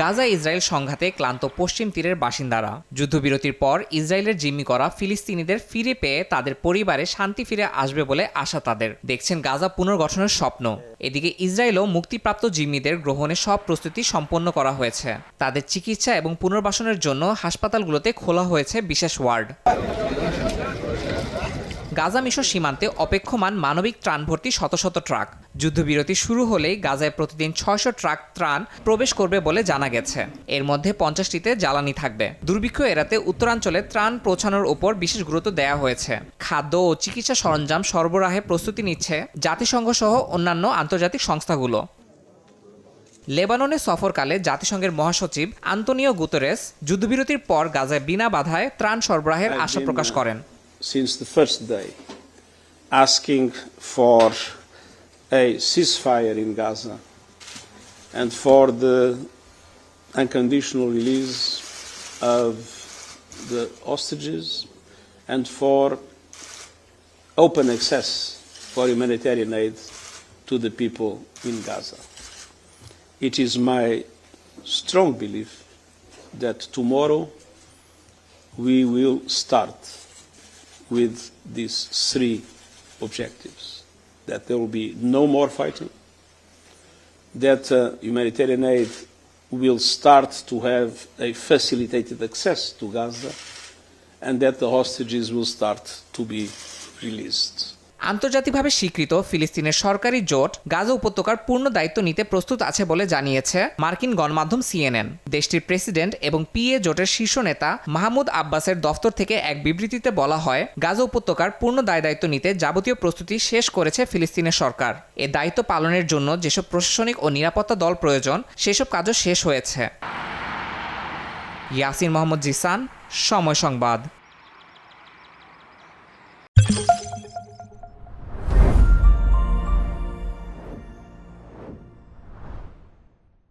Gaza Israel সংঘাতে ক্লান্ত পশ্চিম তীরের বাসিন্দারা যুদ্ধবিরতির পর ইসরায়েলের জিম্মি করা ফিলিস্তিনিদের ফিরে পেয়ে তাদের পরিবারে শান্তি ফিরে আসবে বলে আশা তাদের। দেখছেন গাজা পুনর্গঠনের স্বপ্ন। এদিকে ইসরায়েলও মুক্তিপ্রাপ্ত জিম্মিদের গ্রহণের সব প্রস্তুতি সম্পন্ন করা হয়েছে। তাদের চিকিৎসা এবং পুনর্বাসনের জন্য হাসপাতালগুলোতে খোলা হয়েছে বিশেষ ওয়ার্ড। গাজা মিশর সীমান্তে অপেক্ষমান মানবিক ত্রাণ ভর্তি শত শত ট্রাক। যুদ্ধবিরতি শুরু হলেই গাজায় প্রতিদিন ৬০০ ট্রাক ত্রাণ প্রবেশ করবে বলে জানা গেছে। এর মধ্যে ৫০টিতে জ্বালানি থাকবে। দুর্ভিক্ষ এড়াতে উত্তরাঞ্চলে ত্রাণ পৌঁছানোর উপর বিশেষ গুরুত্ব দেওয়া হয়েছে। খাদ্য ও চিকিৎসা সরঞ্জাম সরবরাহে প্রস্তুতি নিচ্ছে জাতিসংঘ সহ অন্যান্য আন্তর্জাতিক সংস্থাগুলো। লেবাননে সফরকালে জাতিসংঘের মহাসচিব আন্তোনিও গুতেরেস যুদ্ধবিরতির পর গাজায় বিনা বাধায় ত্রাণ সরবরাহের আশা প্রকাশ করেন। Since the first day, asking for a ceasefire in Gaza and for the unconditional release of the hostages and for open access for humanitarian aid to the people in Gaza. It is my strong belief that tomorrow we will start with these three objectives: that there will be no more fighting, that humanitarian aid will start to have a facilitated access to Gaza, and that the hostages will start to be released. আন্তর্জাতিকভাবে স্বীকৃত ফিলিস্তিনের সরকারি জোট গাজা উপত্যকার পূর্ণ দায়িত্ব নিতে প্রস্তুত আছে বলে জানিয়েছে মার্কিন গণমাধ্যম সিএনএন। দেশটির প্রেসিডেন্ট এবং পিএ জোটের শীর্ষ নেতা মাহমুদ আব্বাসের দফতর থেকে এক বিবৃতিতে বলা হয়, গাজা উপত্যকার পূর্ণ দায়িত্ব নিতে যাবতীয় প্রস্তুতি শেষ করেছে ফিলিস্তিনের সরকার। এ দায়িত্ব পালনের জন্য যেসব প্রশাসনিক ও নিরাপত্তা দল প্রয়োজন সেসব কাজও শেষ হয়েছে। ইয়াসিন মোহাম্মদ জিসান, সময় সংবাদ।